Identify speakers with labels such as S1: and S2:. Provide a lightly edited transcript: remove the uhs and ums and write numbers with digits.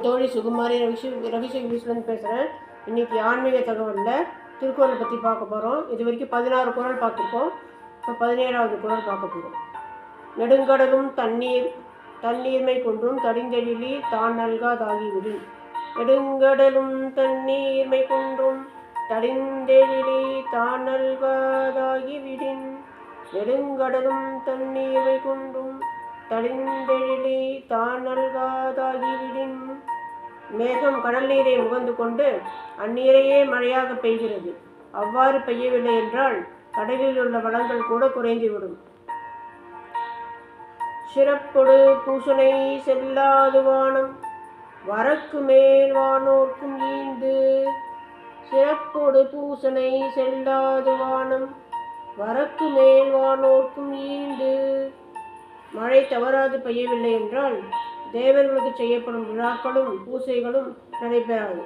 S1: தோழி சுகுமாரி ரவிசங்கீஸ்வரன் பேசுகிறேன். இன்றைக்கி ஆன்மீக தகவலில் திருக்குறளை பற்றி பார்க்க போகிறோம். இது வரைக்கும் 16 குறள் பார்த்துருக்கோம். இப்போ 17வது குறள் பார்க்க போகிறோம். நெடுங்கடலும் தண்ணீர்மை குன்றும் தடிந்தெழிலி தான் நல்காதாகிவிடின். நெடுங்கடலும் தண்ணீர்மை குன்றும் தடிந்தெழிலி தான் நல்காதாகிவிடின். நெடுங்கடலும் தண்ணீர்மை குன்றும் தடிந்தெழிலி தான் நல்காதாகிவிடின். மேகம் கடல் நீரை முகந்து கொண்டு அந்நீரையே மழையாக பெய்கிறது. அவ்வாறு பெய்யவில்லை என்றால் கடலில் உள்ள வளங்கள் கூட குறைந்துவிடும். சிறப்பொடு பூசனை செல்லாது வானம் வரக்கு மேல் வானோர்க்கும் ஈந்து. சிறப்பொடு பூசனை செல்லாது வானம் வரக்கு மேல் வானோர்க்கும் ஈந்து. மழை தவறாது பெய்யவில்லை என்றால் தேவர்களுக்கு செய்யப்படும் விழாக்களும் பூசைகளும் நடைபெறாது.